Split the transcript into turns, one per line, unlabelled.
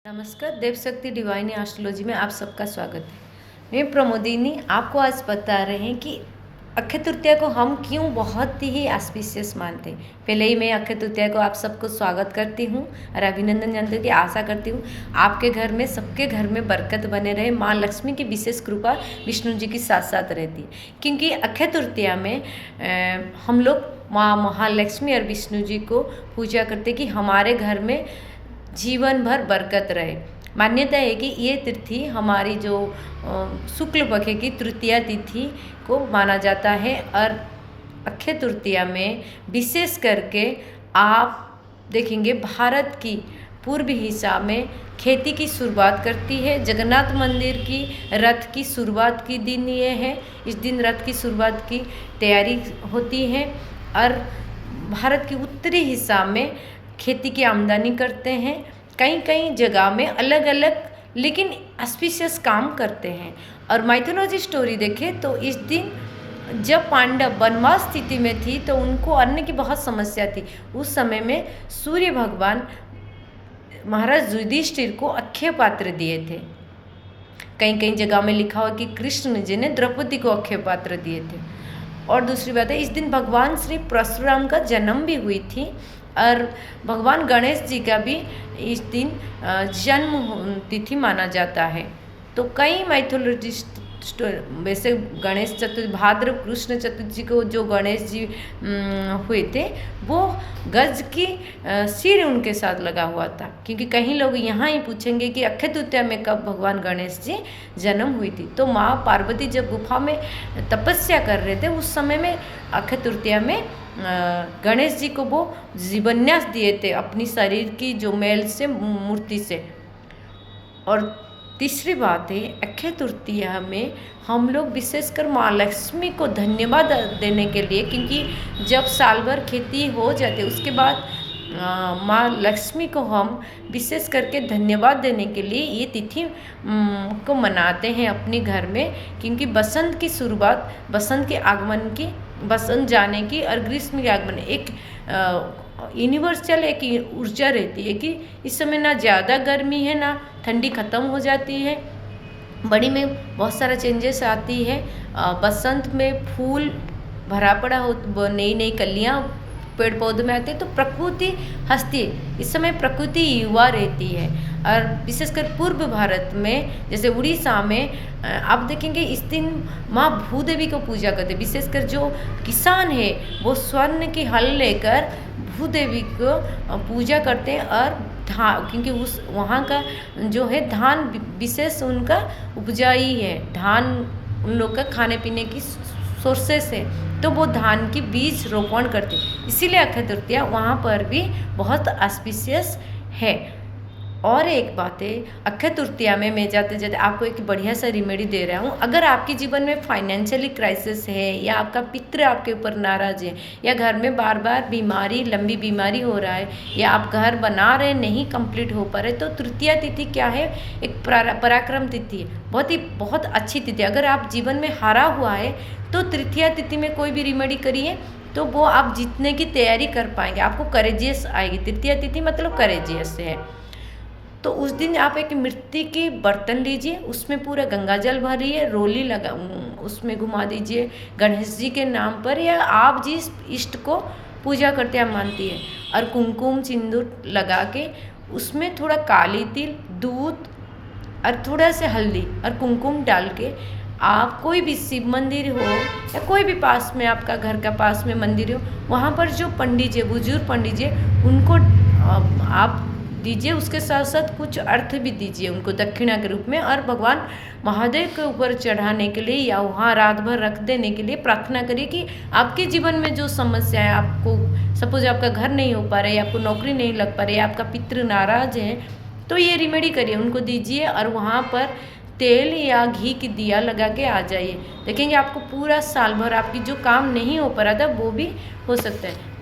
नमस्कार, देव शक्ति divine astrology में आप सबका स्वागत है। मैं प्रमोदिनी आपको आज बता रहे हैं कि अक्षय तृतीया को हम क्यों बहुत ही ऑस्पिशियस मानते हैं। पहले ही मैं अक्षय तृतीया को आप सबको स्वागत करती हूँ और अभिनंदन जानती हूँ कि आशा करती हूँ आपके घर में, सबके घर में बरकत बने रहे। माँ लक्ष्मी की विशेष कृपा विष्णु जी की साथ साथ रहती है, क्योंकि अक्षय तृतीया में हम लोग माँ महालक्ष्मी और विष्णु जी को पूजा करते कि हमारे घर में जीवन भर बरकत रहे। मान्यता है कि ये तिथि हमारी जो शुक्ल पक्ष की तृतीया तिथि को माना जाता है और अक्षय तृतीया में विशेष करके आप देखेंगे भारत की पूर्वी हिस्सा में खेती की शुरुआत करती है। जगन्नाथ मंदिर की रथ की शुरुआत की दिन ये है। इस दिन रथ की शुरुआत की तैयारी होती है और भारत की उत्तरी हिस्सा में खेती की आमदनी करते हैं। कई कई जगह में अलग अलग लेकिन ऑस्पिशियस काम करते हैं। और माइथोलॉजी स्टोरी देखें तो इस दिन जब पांडव वनवास स्थिति में थी तो उनको अन्न की बहुत समस्या थी। उस समय में सूर्य भगवान महाराज युधिष्ठिर को अक्षय पात्र दिए थे। कई कई जगह में लिखा हुआ कि कृष्ण जी ने द्रौपदी को अक्षय पात्र दिए थे। और दूसरी बात है, इस दिन भगवान श्री परशुराम का जन्म भी हुई थी और भगवान गणेश जी का भी इस दिन जन्म तिथि माना जाता है। तो कई माइथोलॉजिस्ट वैसे गणेश चतुर्थी, भाद्र कृष्ण चतुर्थी को जो गणेश जी हुए थे वो गज की सिर उनके साथ लगा हुआ था, क्योंकि कहीं लोग यहाँ ही पूछेंगे कि अक्षय तृतीया में कब भगवान गणेश जी जन्म हुई थी। तो माँ पार्वती जब गुफा में तपस्या कर रहे थे उस समय में अक्षय तृतीया में गणेश जी को वो जीवन्यास दिए थे अपनी शरीर की जो मैल से मूर्ति से। और तीसरी बात है, अक्षय तृतीया में हम लोग विशेषकर माँ लक्ष्मी को धन्यवाद देने के लिए, क्योंकि जब साल भर खेती हो जाती है उसके बाद माँ लक्ष्मी को हम विशेष करके धन्यवाद देने के लिए ये तिथि को मनाते हैं अपने घर में, क्योंकि बसंत की शुरुआत, बसंत के आगमन की, बसंत जाने की और ग्रीष्म के आगमन एक यूनिवर्सल एक ऊर्जा रहती है कि इस समय ना ज़्यादा गर्मी है ना ठंडी ख़त्म हो जाती है। बड़ी में बहुत सारा चेंजेस आती है। बसंत में फूल भरा पड़ा हो, नई नई कलियाँ पेड़ पौधे में आती है तो प्रकृति हंसती है। इस समय प्रकृति युवा रहती है। और विशेषकर पूर्व भारत में जैसे उड़ीसा में आप देखेंगे इस दिन माँ भूदेवी को पूजा करते हैं। विशेषकर जो किसान है वो स्वर्ण की हल लेकर भूदेवी को पूजा करते हैं और धान, क्योंकि उस वहाँ का जो है धान विशेष उनका उपजाई है, धान उन लोग का खाने पीने की सोर्सेस है, तो वो धान की बीज रोपण करते हैं। इसीलिए अक्षय तृतीया वहाँ पर भी बहुत ऑस्पिशियस है। और एक बात है, अक्षय तृतीया में मैं जाते जाते आपको एक बढ़िया सा रेमेडी दे रहा हूँ। अगर आपके जीवन में फाइनेंशियली क्राइसिस है या आपका पितृ आपके ऊपर नाराज है या घर में बार बार बीमारी, लंबी बीमारी हो रहा है या आप घर बना रहे नहीं कंप्लीट हो पा रहे, तो तृतीया तिथि क्या है, एक पराक्रम तिथि है, बहुत अच्छी तिथि। अगर आप जीवन में हारा हुआ है तो तृतीया तिथि में कोई भी रेमेडी करिए तो वो आप जीतने की तैयारी कर पाएंगे, आपको करेजियस आएगी। तृतीया तिथि मतलब करेजियस है। तो उस दिन आप एक मिट्टी के बर्तन लीजिए, उसमें पूरा गंगा जल भरिए, रोली लगा उसमें घुमा दीजिए गणेश जी के नाम पर या आप जिस इष्ट को पूजा करते हैं मानती है, और कुमकुम सिंदूर लगा के उसमें थोड़ा काली तिल, दूध और थोड़ा सा हल्दी और कुमकुम डाल के आप कोई भी शिव मंदिर हो या कोई भी पास में आपका घर का पास में मंदिर हो, वहाँ पर जो पंडित जी, बुजुर्ग पंडित जी, उनको आप दीजिए। उसके साथ साथ कुछ अर्थ भी दीजिए उनको दक्षिणा के रूप में, और भगवान महादेव के ऊपर चढ़ाने के लिए या वहाँ रात भर रख देने के लिए प्रार्थना करिए कि आपके जीवन में जो समस्या है, आपको सपोज आपका घर नहीं हो पा रहा है, आपको नौकरी नहीं लग पा रही है, आपका पितृ नाराज है, तो ये रेमेडी करिए, उनको दीजिए और वहाँ पर तेल या घी की दिया लगा के आ जाइए। देखेंगे आपको पूरा साल भर आपकी जो काम नहीं हो पा रहा था वो भी हो सकता है।